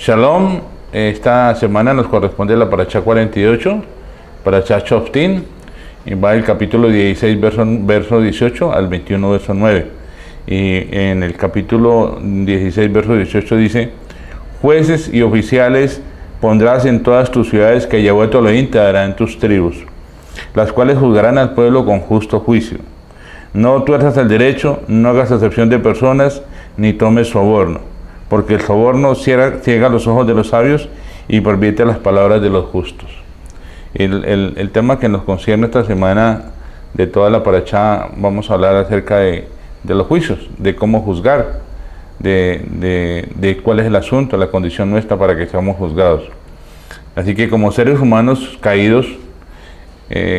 Shalom, esta semana nos corresponde la Parashá 48, Parashá Shoftim, y va el capítulo 16, verso 18 al 21, verso 9. Y en el capítulo 16, verso 18 dice: jueces y oficiales pondrás en todas tus ciudades que Yahweh tu Elohim te dará en tus tribus, las cuales juzgarán al pueblo con justo juicio. No tuerzas el derecho, no hagas acepción de personas, ni tomes soborno, porque el soborno ciega los ojos de los sabios y pervierte las palabras de los justos. El tema que nos concierne esta semana de toda la parashá, vamos a hablar acerca de los juicios, de cómo juzgar, de cuál es el asunto, la condición nuestra para que seamos juzgados. Así que como seres humanos caídos,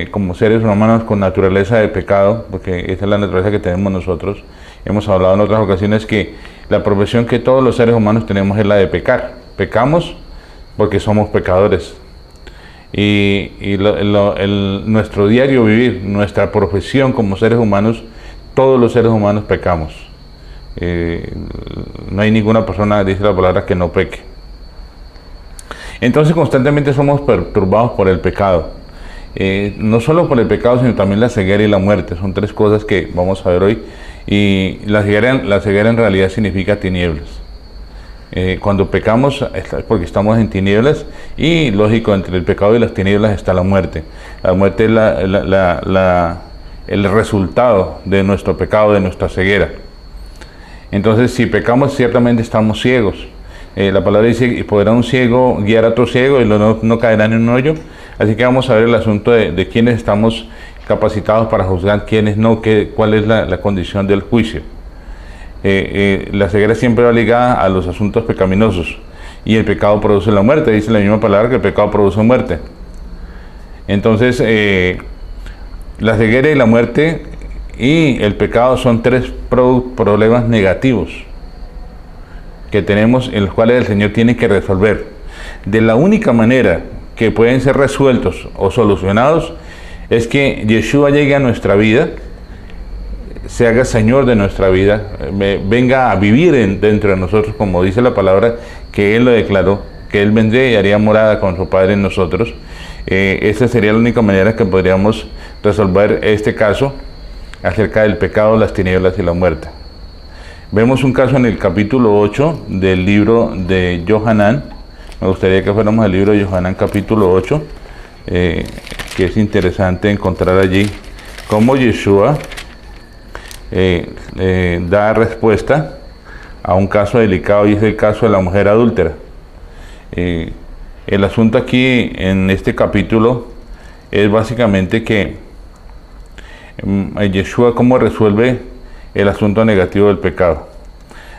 como seres humanos con naturaleza de pecado, porque esa es la naturaleza que tenemos nosotros, hemos hablado en otras ocasiones que la profesión que todos los seres humanos tenemos es la de pecar. Pecamos porque somos pecadores. Y nuestro diario vivir, nuestra profesión como seres humanos, todos los seres humanos pecamos. No hay ninguna persona, dice la palabra, que no peque. Entonces constantemente somos perturbados por el pecado. No solo por el pecado, sino también la ceguera y la muerte. Son tres cosas que vamos a ver hoy. Y la ceguera en realidad significa tinieblas. Cuando pecamos es porque estamos en tinieblas, y lógico, entre el pecado y las tinieblas está la muerte. La muerte es el resultado de nuestro pecado, de nuestra ceguera. Entonces, si pecamos, ciertamente estamos ciegos. La palabra dice: y podrá un ciego guiar a otro ciego y no caerán en un hoyo. Así que vamos a ver el asunto de quiénes estamos capacitados para juzgar, quiénes no, cuál es la condición del juicio. La ceguera siempre va ligada a los asuntos pecaminosos, y el pecado produce la muerte. Dice la misma palabra que el pecado produce muerte. Entonces, la ceguera y la muerte y el pecado son tres problemas negativos que tenemos, en los cuales el Señor tiene que resolver. De la única manera que pueden ser resueltos o solucionados es que Yeshua llegue a nuestra vida, se haga Señor de nuestra vida, venga a vivir dentro de nosotros, como dice la palabra, que Él lo declaró, que Él vendría y haría morada con su Padre en nosotros. Esa sería la única manera que podríamos resolver este caso acerca del pecado, las tinieblas y la muerte. Vemos un caso en el capítulo 8 del libro de Yohanan. Me gustaría que fuéramos al libro de Yohanan, capítulo 8, que es interesante encontrar allí cómo Yeshua da respuesta a un caso delicado, y es el caso de la mujer adúltera. El asunto aquí en este capítulo es básicamente que Yeshua cómo resuelve el asunto negativo del pecado.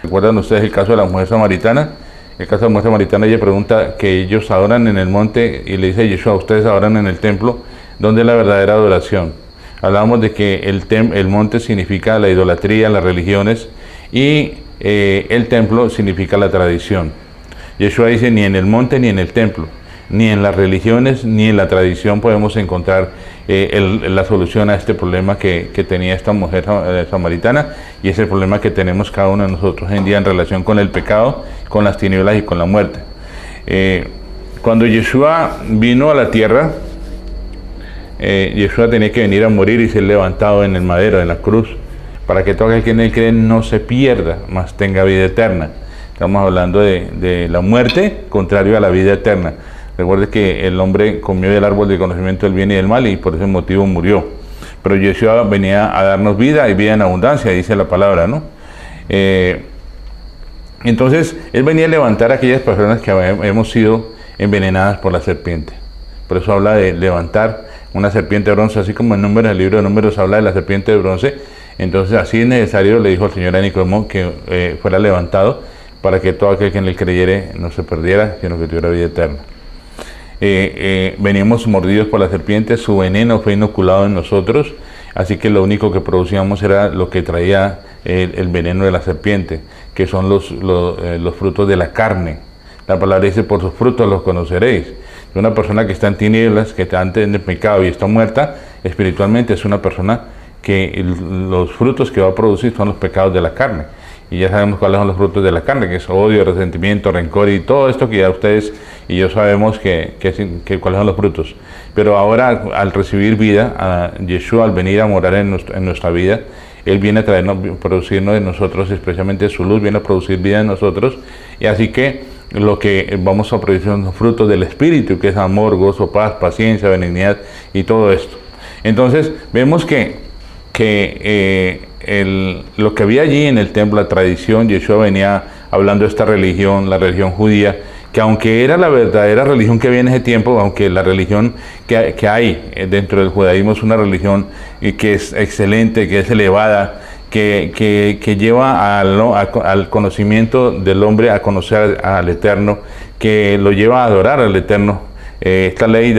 ¿Recuerdan ustedes el caso de la mujer samaritana? El caso de la mujer samaritana, ella pregunta que ellos adoran en el monte, y le dice a Yeshua: ustedes adoran en el templo, ¿dónde es la verdadera adoración? Hablábamos de que el monte significa la idolatría, las religiones, y el templo significa la tradición. Yeshua dice: ni en el monte ni en el templo, ni en las religiones ni en la tradición podemos encontrar la solución a este problema que tenía esta mujer samaritana, y es el problema que tenemos cada uno de nosotros hoy en día en relación con el pecado, con las tinieblas y con la muerte. Cuando Yeshua vino a la tierra, Yeshua tenía que venir a morir y ser levantado en el madero, en la cruz, para que todo aquel que en él cree no se pierda, mas tenga vida eterna. Estamos hablando de la muerte contrario a la vida eterna. Recuerde que el hombre comió del árbol del conocimiento del bien y del mal, y por ese motivo murió. Pero Yeshua venía a darnos vida, y vida en abundancia, dice la palabra, ¿no? Entonces, Él venía a levantar a aquellas personas que hemos sido envenenadas por la serpiente. Por eso habla de levantar una serpiente de bronce, así como en Números, el libro de Números habla de la serpiente de bronce. Entonces, así es necesario, le dijo el Señor a Nicodemo, que fuera levantado, para que todo aquel que en él creyere no se perdiera, sino que tuviera vida eterna. Veníamos mordidos por la serpiente, su veneno fue inoculado en nosotros, así que lo único que producíamos era lo que traía el veneno de la serpiente, que son los frutos de la carne. La palabra dice: por sus frutos los conoceréis. Una persona que está en tinieblas, que está antes en el pecado y está muerta espiritualmente, es una persona que los frutos que va a producir son los pecados de la carne. y ya sabemos cuáles son los frutos de la carne, que es odio, resentimiento, rencor y todo esto que ya ustedes y yo sabemos que cuáles son los frutos. Pero ahora, al recibir vida, a Yeshua, al venir a morar en nuestra vida, Él viene a traernos, producirnos en nosotros, especialmente su luz, viene a producir vida en nosotros, y así que lo que vamos a producir son los frutos del Espíritu, que es amor, gozo, paz, paciencia, benignidad y todo esto. Entonces, vemos lo que había allí en el templo, la tradición, Yeshua venía hablando de esta religión, la religión judía, que aunque era la verdadera religión que había en ese tiempo, aunque la religión que hay dentro del judaísmo es una religión que es excelente, que es elevada, que lleva al conocimiento del hombre, a conocer al Eterno, que lo lleva a adorar al Eterno. Esta ley,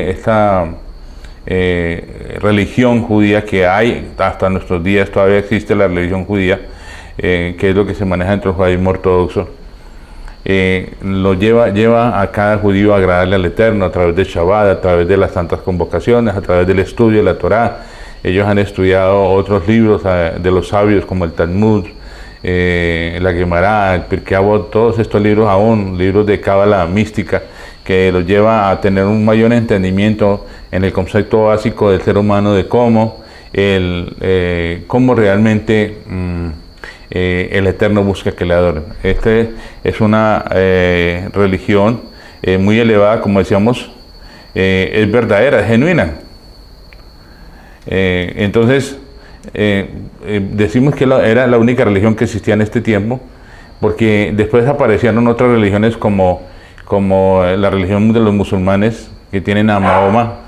esta religión judía que hay hasta nuestros días, todavía existe la religión judía, que es lo que se maneja dentro del judaísmo ortodoxo. Lo lleva a cada judío a agradarle al Eterno a través del Shabbat, a través de las santas convocaciones, a través del estudio de la Torá. Ellos han estudiado otros libros de los sabios como el Talmud, la Gemara, el Pirkei Avot, todos estos libros aún, libros de cábala mística, que los lleva a tener un mayor entendimiento en el concepto básico del ser humano, de cómo realmente el Eterno busca que le adoren. Este es una religión muy elevada, como decíamos, es verdadera, es genuina. Entonces, decimos que era la única religión que existía en este tiempo, porque después aparecieron otras religiones como la religión de los musulmanes, que tienen a Mahoma,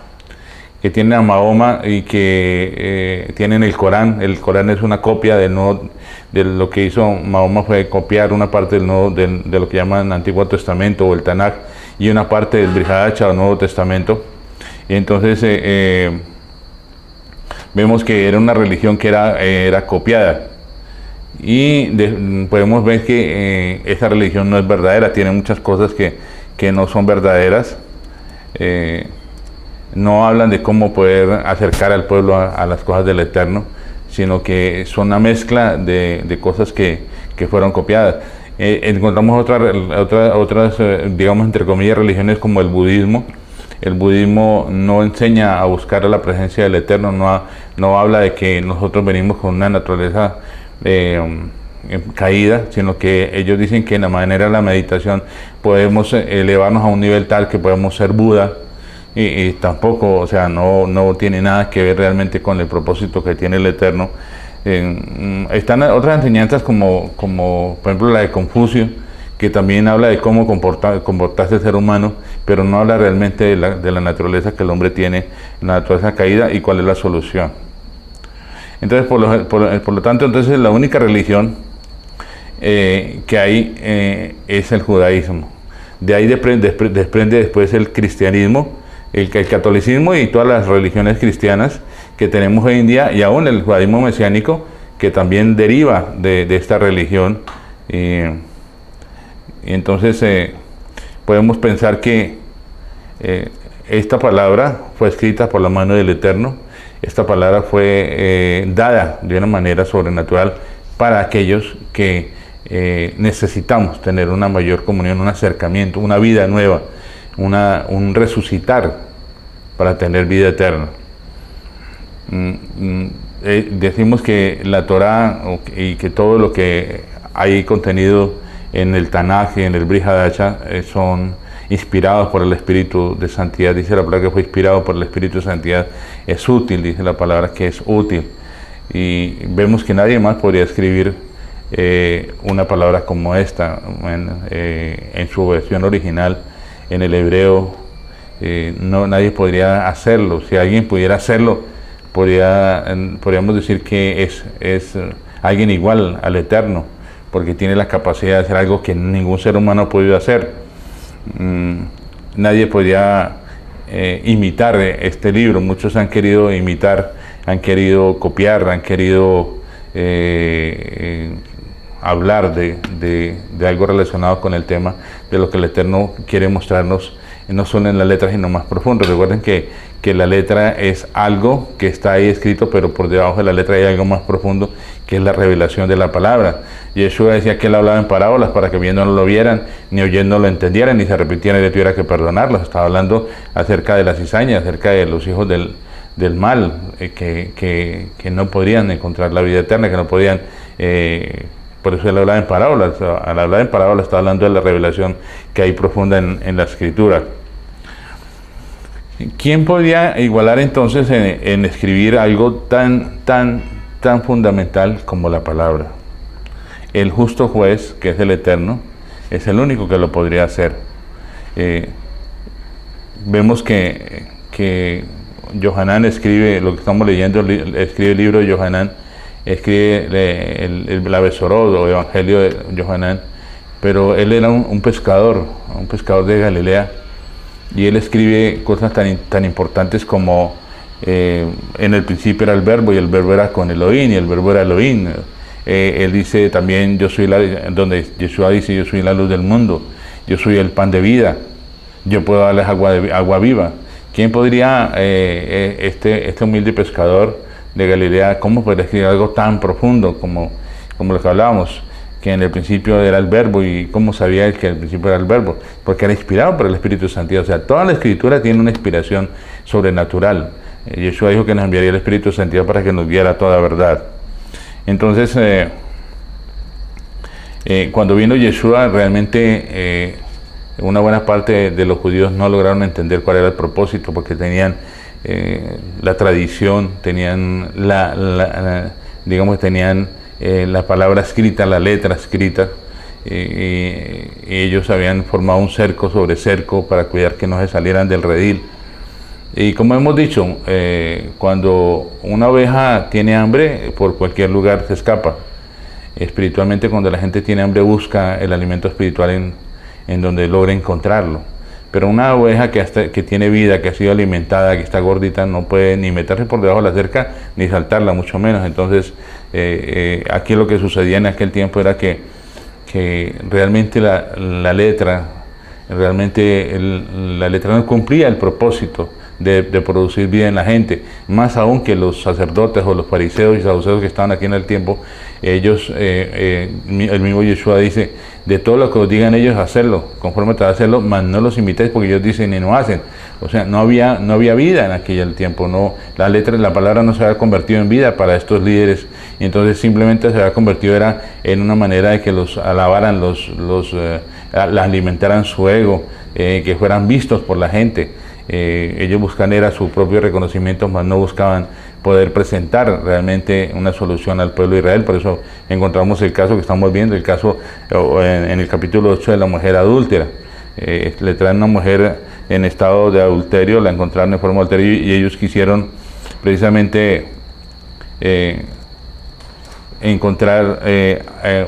y que tienen el Corán. El Corán es una copia de lo que hizo Mahoma, fue copiar una parte de lo que llaman Antiguo Testamento o el Tanakh, y una parte del Brit Hadashah o Nuevo Testamento. Y entonces vemos que era una religión que era copiada, y podemos ver que esa religión no es verdadera, tiene muchas cosas que no son verdaderas. No hablan de cómo poder acercar al pueblo a las cosas del Eterno, sino que son una mezcla de cosas que fueron copiadas. Encontramos otras, digamos, entre comillas, religiones como el budismo. El budismo no enseña a buscar a la presencia del Eterno, no habla de que nosotros venimos con una naturaleza caída, sino que ellos dicen que en la manera de la meditación podemos elevarnos a un nivel tal que podemos ser Buda, y tampoco, o sea, no tiene nada que ver realmente con el propósito que tiene el Eterno. Están otras enseñanzas como por ejemplo la de Confucio, que también habla de cómo comportarse el ser humano, pero no habla realmente de la naturaleza que el hombre tiene, la naturaleza caída, y cuál es la solución. Entonces, por lo tanto, entonces la única religión que hay es el judaísmo. De ahí desprende después el cristianismo, el catolicismo y todas las religiones cristianas que tenemos hoy en día, y aún el judaísmo mesiánico, que también deriva de esta religión. Y entonces podemos pensar que esta palabra fue escrita por la mano del Eterno. Esta palabra fue dada de una manera sobrenatural para aquellos que necesitamos tener una mayor comunión, un acercamiento, una vida nueva, un resucitar para tener vida eterna. Decimos que la Torá y que todo lo que hay contenido en el Tanaj y en el Brit Hadashah son inspirados por el Espíritu de Santidad. Dice la palabra que fue inspirado por el Espíritu de Santidad. Es útil, dice la palabra que es útil. Y vemos que nadie más podría escribir una palabra como esta en su versión original, en el hebreo. Nadie podría hacerlo. Si alguien pudiera hacerlo, podríamos decir que es alguien igual al Eterno, porque tiene la capacidad de hacer algo que ningún ser humano ha podido hacer. Nadie podría imitar este libro. Muchos han querido imitar, han querido copiar, han querido hablar de algo relacionado con el tema de lo que el Eterno quiere mostrarnos no solo en la letra, sino más profundo. Recuerden que la letra es algo que está ahí escrito, pero por debajo de la letra hay algo más profundo, que es la revelación de la palabra. Yeshua decía que él hablaba en parábolas para que viendo no lo vieran, ni oyendo lo entendieran, ni se arrepintieran y le tuviera que perdonarlos. Estaba hablando acerca de la cizaña, acerca de los hijos del mal, que no podrían encontrar la vida eterna, que no podían... por eso él hablaba en parábolas. Al hablar en parábolas está hablando de la revelación que hay profunda en la Escritura. ¿Quién podría igualar entonces en escribir algo tan fundamental como la palabra? El justo juez, que es el Eterno, es el único que lo podría hacer. Vemos que Yohanan escribe, lo que estamos leyendo, escribe el libro de Yohanan, escribe la Besorot o Evangelio de Yohanan, pero él era un pescador de Galilea, y él escribe cosas tan importantes como en el principio era el verbo, y el verbo era con Elohim, y el verbo era Elohim. Él dice también, donde Yeshua dice, yo soy la luz del mundo, yo soy el pan de vida, yo puedo darles agua viva. ¿Quién podría, este humilde pescador de Galilea, cómo podría escribir algo tan profundo como lo que hablábamos, que en el principio era el verbo? ¿Y cómo sabía él que el principio era el verbo? Porque era inspirado por el Espíritu Santo. O sea, toda la Escritura tiene una inspiración sobrenatural. Yeshua dijo que nos enviaría el Espíritu Santo para que nos guiara toda verdad. Entonces, cuando vino Yeshua, realmente una buena parte de los judíos no lograron entender cuál era el propósito, porque tenían la tradición, tenían tenían la palabra escrita, la letra escrita, y ellos habían formado un cerco sobre cerco para cuidar que no se salieran del redil. Y como hemos dicho, cuando una oveja tiene hambre, por cualquier lugar se escapa. Espiritualmente, cuando la gente tiene hambre, busca el alimento espiritual en donde logra encontrarlo. Pero una oveja que tiene vida, que ha sido alimentada, que está gordita, no puede ni meterse por debajo de la cerca, ni saltarla, mucho menos. Entonces, aquí lo que sucedía en aquel tiempo era que realmente la letra no cumplía el propósito de producir vida en la gente, más aún que los sacerdotes o los fariseos y saduceos que estaban aquí en el tiempo. Ellos, el mismo Yeshua dice, de todo lo que os digan ellos, hacerlo, conforme te va a hacerlo, mas no los imitéis, porque ellos dicen y no hacen. O sea, no había vida en aquel tiempo, la palabra no se había convertido en vida para estos líderes, y entonces simplemente se había convertido en una manera de que los alabaran, alimentaran su ego, que fueran vistos por la gente. Ellos buscan era su propio reconocimiento, mas no buscaban poder presentar realmente una solución al pueblo de Israel. Por eso encontramos el caso que estamos viendo, el caso en el capítulo 8 de la mujer adúltera. Le traen una mujer en estado de adulterio, la encontraron en forma de adulterio, y ellos quisieron precisamente encontrar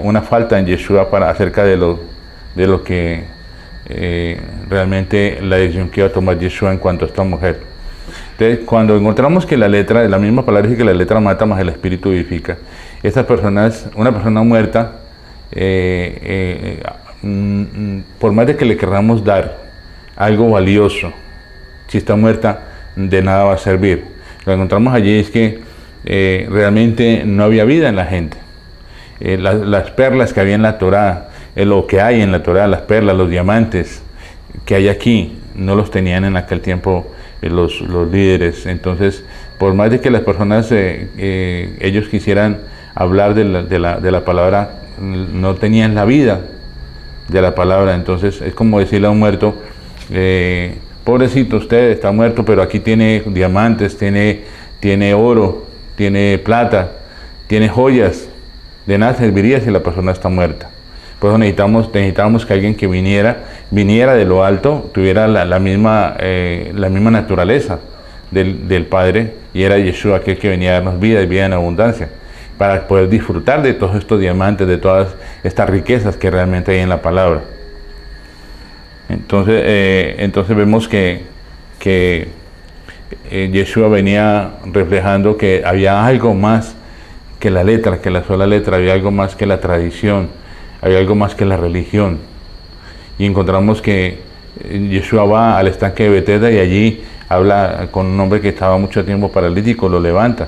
una falta en Yeshua acerca de lo que realmente la decisión que iba a tomar Yeshua en cuanto a esta mujer. Entonces, cuando encontramos que la misma palabra dice que la letra mata, más el espíritu vivifica, estas personas, una persona muerta, por más de que le queramos dar algo valioso, si está muerta, de nada va a servir. Lo que encontramos allí es que realmente no había vida en la gente. Las perlas que había en la Torá, lo que hay en la Torá, las perlas, los diamantes que hay aquí, no los tenían en aquel tiempo los líderes. Entonces, por más de que las personas, ellos quisieran hablar de la palabra, no tenían la vida de la palabra. Entonces, es como decirle a un muerto, pobrecito, usted está muerto, pero aquí tiene diamantes, tiene oro, tiene plata, tiene joyas. De nada serviría si la persona está muerta. Por eso necesitábamos que alguien que viniera de lo alto, tuviera la misma naturaleza del Padre, y era Yeshua aquel que venía a darnos vida y vida en abundancia, para poder disfrutar de todos estos diamantes, de todas estas riquezas que realmente hay en la palabra. Entonces vemos que Yeshua venía reflejando que había algo más que la letra, que la sola letra, había algo más que la tradición, había algo más que la religión. Y encontramos que Yeshua va al estanque de Betesda y allí habla con un hombre que estaba mucho tiempo paralítico, lo levanta.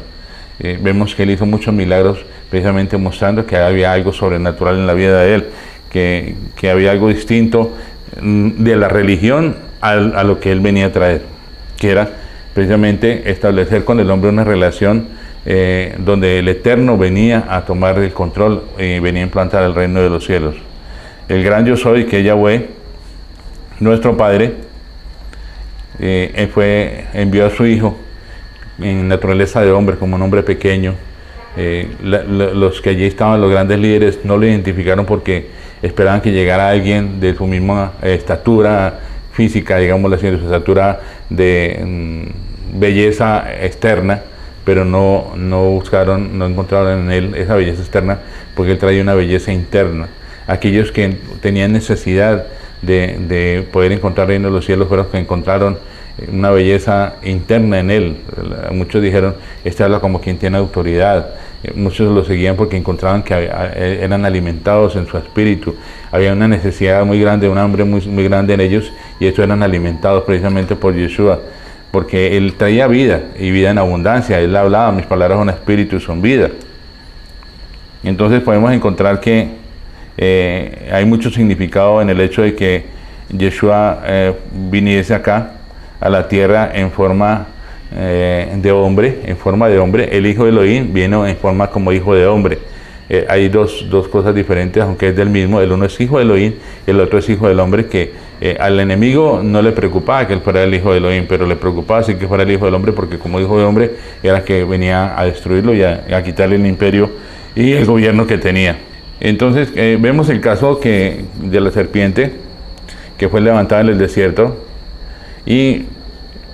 Vemos que él hizo muchos milagros precisamente mostrando que había algo sobrenatural en la vida de él, que había algo distinto de la religión a lo que él venía a traer, que era precisamente establecer con el hombre una relación donde el Eterno venía a tomar el control y venía a implantar el reino de los cielos. El gran yo soy, que Yahweh, nuestro Padre, envió a su Hijo en naturaleza de hombre, como un hombre pequeño. Los que allí estaban, los grandes líderes, no lo identificaron porque esperaban que llegara alguien de su misma estatura física, digamos así, de su estatura de belleza externa, pero no encontraron en él esa belleza externa, porque él traía una belleza interna. Aquellos que tenían necesidad de poder encontrar el reino de los cielos fueron los que encontraron una belleza interna en él. Muchos dijeron, este habla como quien tiene autoridad. Muchos lo seguían porque encontraban que eran alimentados en su espíritu. Había una necesidad muy grande, un hambre muy grande en ellos, y estos eran alimentados precisamente por Yeshua, porque él traía vida, y vida en abundancia. Él hablaba, mis palabras son espíritu y son vida. Entonces podemos encontrar que hay mucho significado en el hecho de que Yeshua viniese acá a la tierra en forma de hombre. El hijo de Elohim vino en forma como hijo de hombre. Hay dos cosas diferentes, aunque es del mismo. El uno es hijo de Elohim, el otro es hijo del hombre, que al enemigo no le preocupaba que él fuera el hijo de Elohim, pero le preocupaba sí que fuera el hijo del hombre, porque como hijo de hombre era que venía a destruirlo y a quitarle el imperio y el gobierno que tenía. Entonces vemos el caso de la serpiente que fue levantada en el desierto, y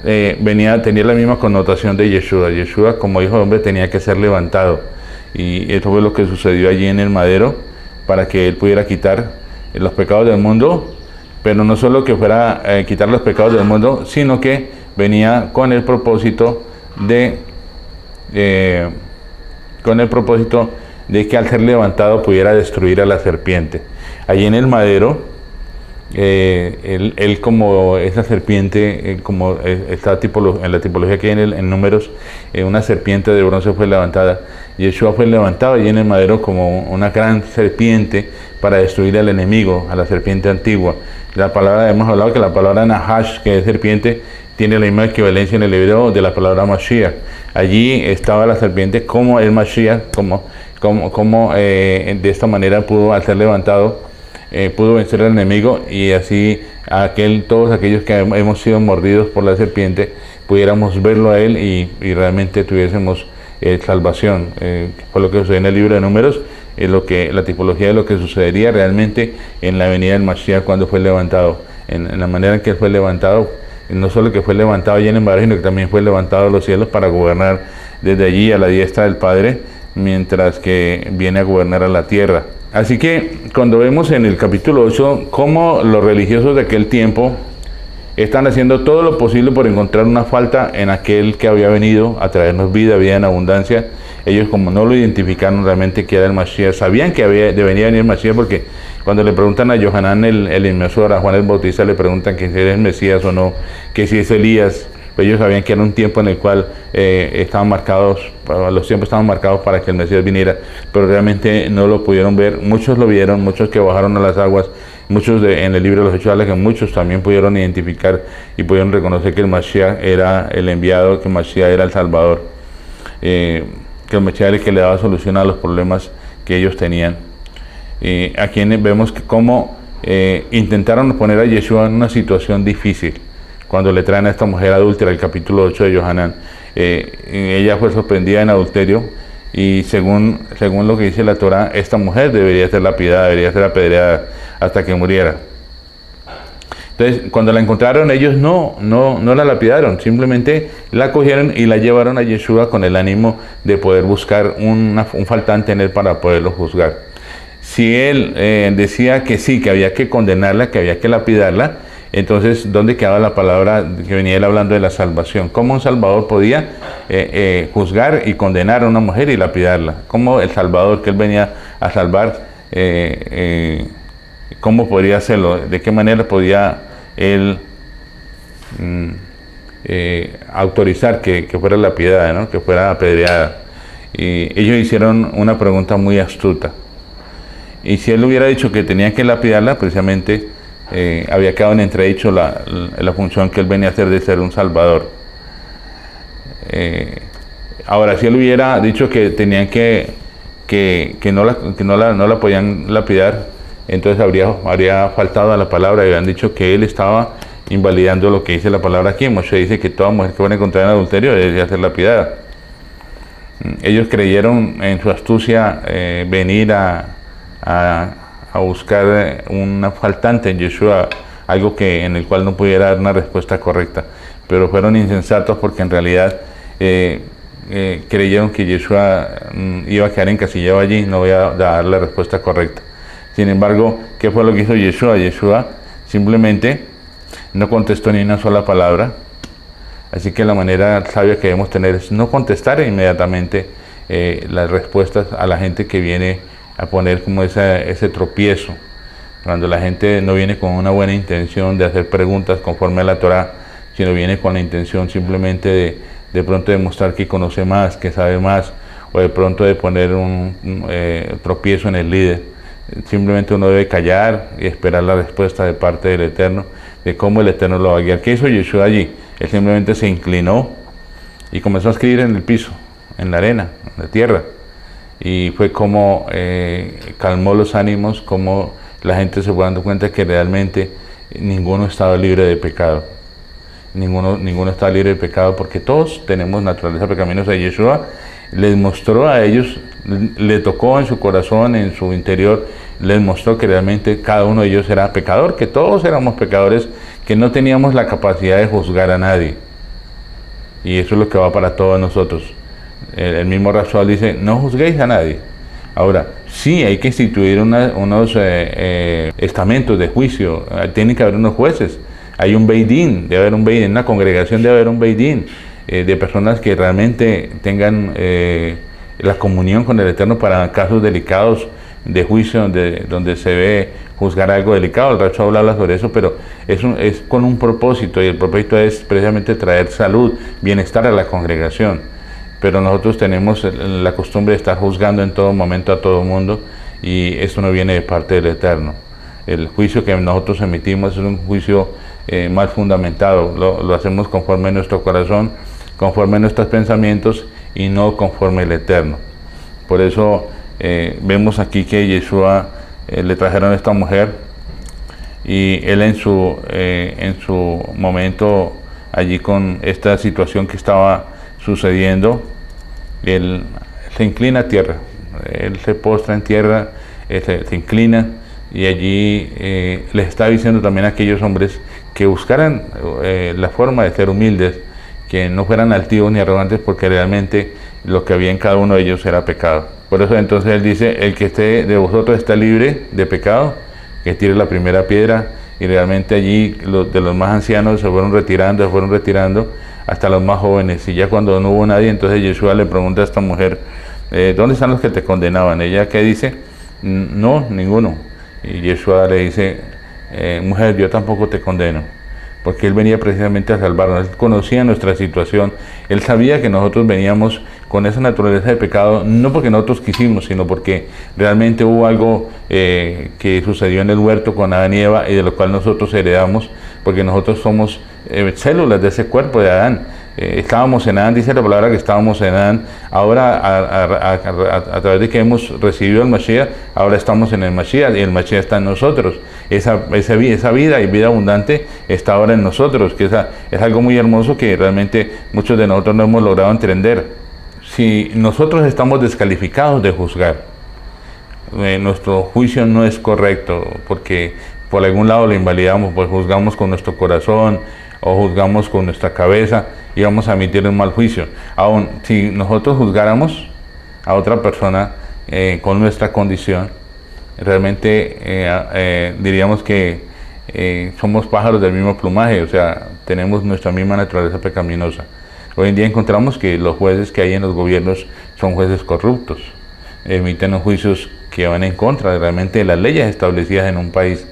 tenía la misma connotación de Yeshua. Yeshua como hijo de hombre tenía que ser levantado, y esto fue lo que sucedió allí en el madero, para que él pudiera quitar los pecados del mundo, pero no solo que fuera quitar los pecados del mundo, sino que venía con el propósito de que al ser levantado pudiera destruir a la serpiente. Allí en el madero, él como esa serpiente, como en la tipología que hay en Números, una serpiente de bronce fue levantada. Yeshua fue levantado allí en el madero como una gran serpiente para destruir al enemigo, a la serpiente antigua. Hemos hablado que la palabra Nahash, que es serpiente, tiene la misma equivalencia en el hebreo de la palabra Mashiach. Allí estaba la serpiente como el Mashiach, como de esta manera pudo, al ser levantado, pudo vencer al enemigo, y así todos aquellos que hemos sido mordidos por la serpiente pudiéramos verlo a él y realmente tuviésemos salvación. Fue lo que sucedió en el libro de Números, la tipología de lo que sucedería realmente en la venida del Mashiach cuando fue levantado, en la manera en que él fue levantado. No solo que fue levantado allí en el mar, sino que también fue levantado a los cielos para gobernar desde allí a la diestra del Padre, mientras que viene a gobernar a la tierra. Así que cuando vemos en el capítulo 8 cómo los religiosos de aquel tiempo están haciendo todo lo posible por encontrar una falta en aquel que había venido a traernos vida en abundancia, ellos, como no lo identificaron realmente que era el Mashiach, sabían que venía a venir el Mashiach, porque cuando le preguntan a Yohanan el inmersor, a Juan el Bautista, le preguntan que si es el Mesías o no, que si es Elías. Pues ellos sabían que era un tiempo en el cual los tiempos estaban marcados para que el Mesías viniera, pero realmente no lo pudieron ver. Muchos lo vieron, muchos que bajaron a las aguas, en el libro de los Hechos habla que muchos también pudieron identificar y pudieron reconocer que el Mashiach era el enviado, que el Mashiach era el Salvador, que el Mashiach era el que le daba solución a los problemas que ellos tenían. Aquí vemos cómo intentaron poner a Yeshua en una situación difícil. Cuando le traen a esta mujer adúltera, el capítulo 8 de Yohanan, ella fue sorprendida en adulterio, y según lo que dice la Torah, esta mujer debería ser lapidada, debería ser apedreada hasta que muriera. Entonces, cuando la encontraron, ellos no la lapidaron, simplemente la cogieron y la llevaron a Yeshua con el ánimo de poder buscar un faltante en él para poderlo juzgar. Si él decía que sí, que había que condenarla, que había que lapidarla, entonces, ¿dónde quedaba la palabra que venía él hablando de la salvación? ¿Cómo un Salvador podía juzgar y condenar a una mujer y lapidarla? ¿Cómo el Salvador que él venía a salvar, cómo podría hacerlo? ¿De qué manera podía él autorizar que fuera lapidada, ¿no? Que fuera apedreada. Y ellos hicieron una pregunta muy astuta. Y si él hubiera dicho que tenía que lapidarla, precisamente había quedado en entredicho la función que él venía a hacer de ser un salvador. Ahora, si él hubiera dicho que tenían que no la podían lapidar, entonces habría faltado a la palabra y habían dicho que él estaba invalidando lo que dice la palabra aquí. Moshe dice que toda mujer que fuera encontrada en adulterio debe ser lapidada. Ellos creyeron en su astucia venir a buscar una faltante en Yeshua, algo en el cual no pudiera dar una respuesta correcta, pero fueron insensatos porque en realidad creyeron que Yeshua iba a quedar encasillado allí y no iba a dar la respuesta correcta. Sin embargo, ¿qué fue lo que hizo Yeshua? Yeshua simplemente no contestó ni una sola palabra. Así que la manera sabia que debemos tener es no contestar inmediatamente las respuestas a la gente que viene a poner como ese tropiezo. Cuando la gente no viene con una buena intención de hacer preguntas conforme a la Torah, sino viene con la intención simplemente de pronto demostrar que conoce más, que sabe más, o de pronto de poner un tropiezo en el líder. Simplemente uno debe callar y esperar la respuesta de parte del Eterno, de cómo el Eterno lo va a guiar. ¿Qué hizo Yeshua allí? Él simplemente se inclinó y comenzó a escribir en el piso, en la arena, en la tierra. Y fue como calmó los ánimos, como la gente se fue dando cuenta que realmente ninguno estaba libre de pecado. Ninguno estaba libre de pecado porque todos tenemos naturaleza pecaminosa. Y Yeshua les mostró a ellos, le tocó en su corazón, en su interior, les mostró que realmente cada uno de ellos era pecador, que todos éramos pecadores, que no teníamos la capacidad de juzgar a nadie. Y eso es lo que va para todos nosotros. El mismo Rasual dice, no juzguéis a nadie. Ahora, sí hay que instituir unos estamentos de juicio, tienen que haber unos jueces. Hay un Beidín, debe haber un Beidín, en una congregación debe haber un Beidín de personas que realmente tengan la comunión con el Eterno para casos delicados de juicio donde se ve juzgar algo delicado. El Racho habla sobre eso, pero es con un propósito, y el propósito es precisamente traer salud, bienestar a la congregación. Pero nosotros tenemos la costumbre de estar juzgando en todo momento a todo mundo, y esto no viene de parte del Eterno. El juicio que nosotros emitimos es un juicio mal fundamentado, lo hacemos conforme a nuestro corazón, conforme a nuestros pensamientos y no conforme al Eterno. Por eso vemos aquí que Yeshua le trajeron a esta mujer, y él en su momento allí con esta situación que estaba sucediendo, él se inclina a tierra, él se postra en tierra, se inclina, y allí les está diciendo también a aquellos hombres que buscaran la forma de ser humildes, que no fueran altivos ni arrogantes, porque realmente lo que había en cada uno de ellos era pecado. Por eso entonces él dice, el que esté de vosotros está libre de pecado, que tire la primera piedra. Y realmente allí de los más ancianos se fueron retirando hasta los más jóvenes. Y ya cuando no hubo nadie, entonces Yeshua le pregunta a esta mujer, ¿dónde están los que te condenaban? Ella, ¿qué dice? No, ninguno. Y Yeshua le dice, mujer, yo tampoco te condeno, porque él venía precisamente a salvarnos. Él conocía nuestra situación, él sabía que nosotros veníamos con esa naturaleza de pecado, no porque nosotros quisimos, sino porque realmente hubo algo que sucedió en el huerto con Adán y Eva, y de lo cual nosotros heredamos, porque nosotros somos células de ese cuerpo de Adán. Estábamos en Adán, dice la palabra que estábamos en Adán. Ahora a través de que hemos recibido el Mashiach, ahora estamos en el Mashiach, y el Mashiach está en nosotros. Esa vida y vida abundante está ahora en nosotros, que es algo muy hermoso que realmente muchos de nosotros no hemos logrado entender. Si nosotros estamos descalificados de juzgar, nuestro juicio no es correcto, porque por algún lado lo invalidamos, pues juzgamos con nuestro corazón o juzgamos con nuestra cabeza y vamos a emitir un mal juicio. Aún si nosotros juzgáramos a otra persona con nuestra condición, realmente diríamos que somos pájaros del mismo plumaje, o sea, tenemos nuestra misma naturaleza pecaminosa. Hoy en día encontramos que los jueces que hay en los gobiernos son jueces corruptos, emiten los juicios que van en contra de realmente las leyes establecidas en un país.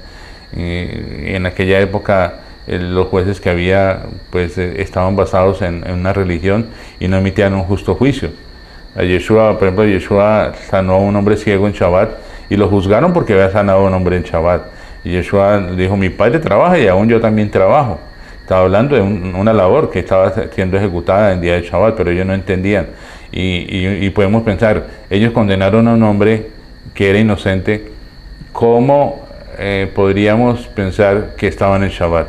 En aquella época los jueces que había pues estaban basados en una religión y no emitían un justo juicio. A Yeshua, por ejemplo, Yeshua sanó a un hombre ciego en Shabbat y lo juzgaron porque había sanado a un hombre en Shabbat. Y Yeshua dijo, mi padre trabaja y aún yo también trabajo. Estaba hablando de una labor que estaba siendo ejecutada en día de Shabbat, pero ellos no entendían. Y podemos pensar, ellos condenaron a un hombre que era inocente, ¿cómo podríamos pensar que estaban en Shabbat?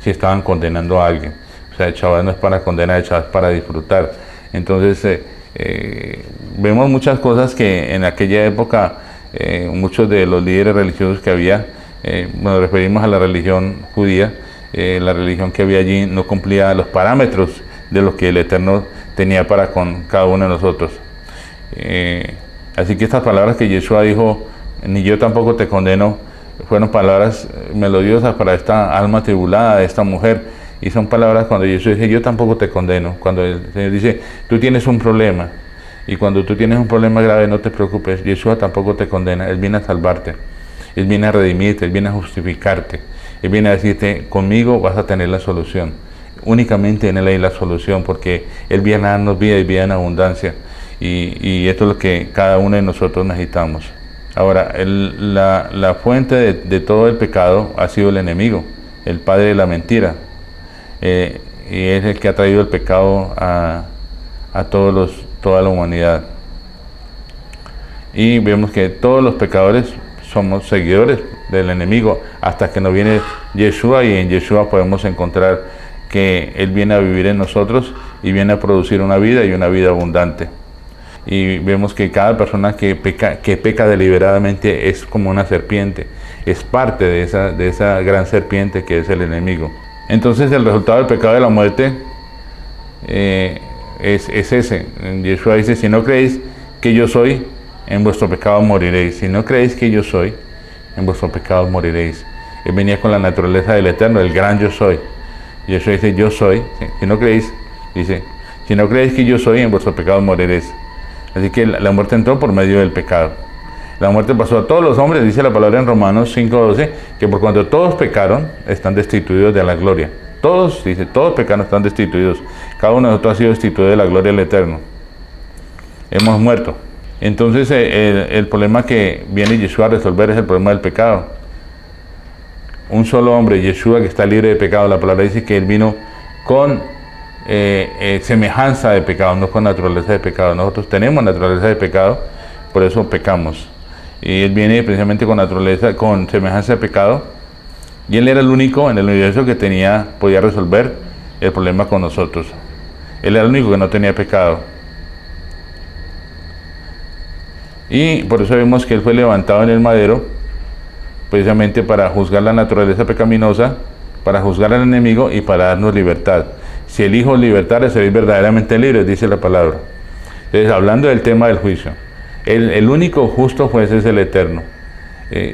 Si estaban condenando a alguien. O sea, el Shabbat no es para condenar, el Shabbat es para disfrutar. Entonces, vemos muchas cosas que en aquella época muchos de los líderes religiosos que había, nos referimos a la religión judía, la religión que había allí no cumplía los parámetros de lo que el Eterno tenía para con cada uno de nosotros. Así que estas palabras que Yeshua dijo, ni yo tampoco te condeno, fueron palabras melodiosas para esta alma tribulada de esta mujer, y son palabras cuando Jesús dice, yo tampoco te condeno, cuando el Señor dice, tú tienes un problema, y cuando tú tienes un problema grave no te preocupes, Yeshua tampoco te condena, Él viene a salvarte, Él viene a redimirte, Él viene a justificarte, Él viene a decirte, conmigo vas a tener la solución, únicamente en Él hay la solución, porque Él viene a darnos vida y vida en abundancia, y esto es lo que cada uno de nosotros necesitamos. Ahora, la fuente de todo el pecado ha sido el enemigo, el padre de la mentira, y es el que ha traído el pecado a toda la humanidad. Y vemos que todos los pecadores somos seguidores del enemigo hasta que nos viene Yeshua, y en Yeshua podemos encontrar que Él viene a vivir en nosotros y viene a producir una vida y una vida abundante. Y vemos que cada persona que peca deliberadamente es como una serpiente, es parte de esa gran serpiente que es el enemigo. Entonces el resultado del pecado de la muerte es ese. Yeshua dice, si no creéis que yo soy, en vuestro pecado moriréis. Si no creéis que yo soy, en vuestro pecado moriréis. Él venía con la naturaleza del Eterno, el gran yo soy. Yeshua dice, yo soy. Si no creéis, dice, si no creéis que yo soy, en vuestro pecado moriréis. Así que la muerte entró por medio del pecado. La muerte pasó a todos los hombres, dice la palabra en Romanos 5:12, que por cuanto todos pecaron, están destituidos de la gloria. Todos, dice, todos pecaron, están destituidos. Cada uno de nosotros ha sido destituido de la gloria del Eterno. Hemos muerto. Entonces el problema que viene Yeshua a resolver es el problema del pecado. Un solo hombre, Yeshua, que está libre de pecado. La palabra dice que Él vino con semejanza de pecado, no con naturaleza de pecado. Nosotros tenemos naturaleza de pecado, por eso pecamos. Y Él viene precisamente con naturaleza, con semejanza de pecado, y Él era el único en el universo que podía resolver el problema con nosotros. Él era el único que no tenía pecado. Y por eso vemos que Él fue levantado en el madero, precisamente para juzgar la naturaleza pecaminosa, para juzgar al enemigo y para darnos libertad. Si el Hijo libertare, seréis verdaderamente libres, dice la palabra. Entonces, hablando del tema del juicio, el único justo juez es el Eterno.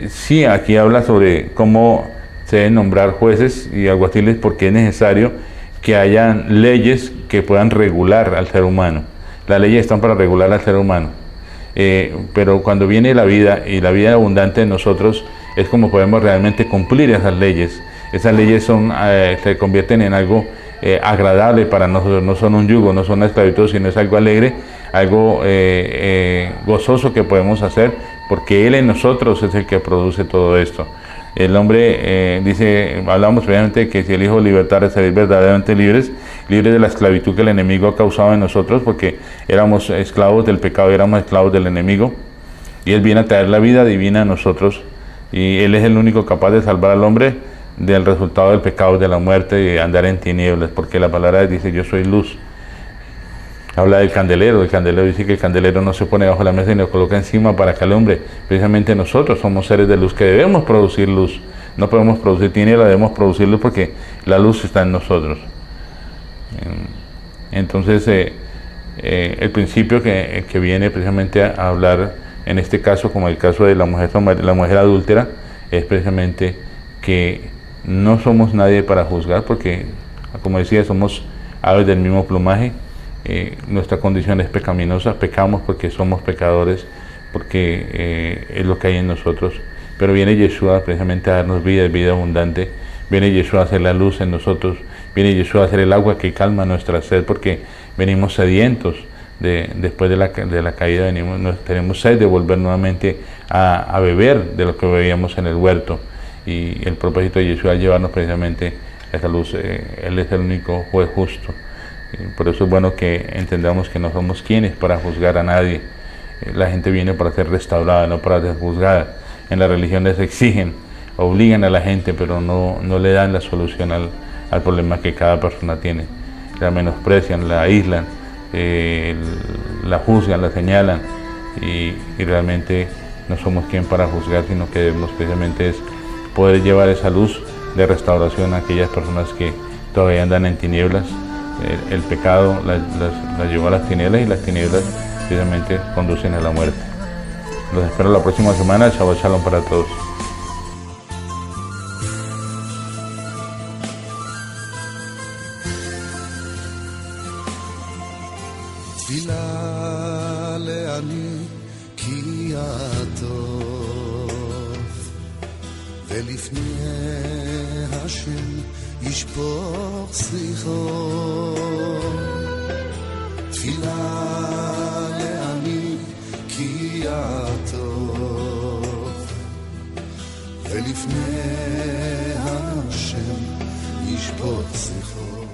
Sí, aquí habla sobre cómo se deben nombrar jueces y alguaciles, porque es necesario que hayan leyes que puedan regular al ser humano. Las leyes están para regular al ser humano. Pero cuando viene la vida y la vida abundante de nosotros, es como podemos realmente cumplir esas leyes. Esas leyes se convierten en algo agradable para nosotros, no son un yugo, no son una esclavitud, sino es algo alegre, algo gozoso que podemos hacer, porque Él en nosotros es el que produce todo esto. El hombre dice, hablamos previamente que si el Hijo libertare, seréis verdaderamente libres de la esclavitud que el enemigo ha causado en nosotros, porque éramos esclavos del pecado, éramos esclavos del enemigo, y Él viene a traer la vida divina a nosotros, y Él es el único capaz de salvar al hombre del resultado del pecado, de la muerte y de andar en tinieblas, porque la palabra dice, yo soy luz. Habla del candelero, dice que el candelero no se pone bajo la mesa y lo coloca encima para que alumbre. Precisamente nosotros somos seres de luz que debemos producir luz. No podemos producir tinieblas, debemos producir luz porque la luz está en nosotros. Entonces, el principio que viene precisamente a hablar, en este caso, como el caso de la mujer adúltera, es precisamente que no somos nadie para juzgar, porque, como decía, somos aves del mismo plumaje. Nuestra condición es pecaminosa, pecamos porque somos pecadores, porque es lo que hay en nosotros. Pero viene Yeshua precisamente a darnos vida, vida abundante, Viene Yeshua a hacer la luz en nosotros, viene Yeshua a hacer el agua que calma nuestra sed, porque venimos sedientos. Después de la caída tenemos sed de volver nuevamente a beber de lo que bebíamos en el huerto, y el propósito de Yeshua es llevarnos precisamente a esa luz. Él es el único juez justo, y por eso es bueno que entendamos que no somos quienes para juzgar a nadie. La gente viene para ser restaurada, no para ser juzgada. En las religiones exigen, obligan a la gente, pero no le dan la solución al problema que cada persona tiene. La menosprecian, la aíslan, la juzgan, la señalan, y realmente no somos quien para juzgar, sino que debemos precisamente es poder llevar esa luz de restauración a aquellas personas que todavía andan en tinieblas. El pecado las llevó a las tinieblas, y las tinieblas precisamente conducen a la muerte. Los espero la próxima semana. Shabbat Shalom para todos. תפילה לעני כי הטוב, ולפני השם ישפוך שיחו. תפילה לעני כי הטוב, ולפני השם ישפוך שיחו.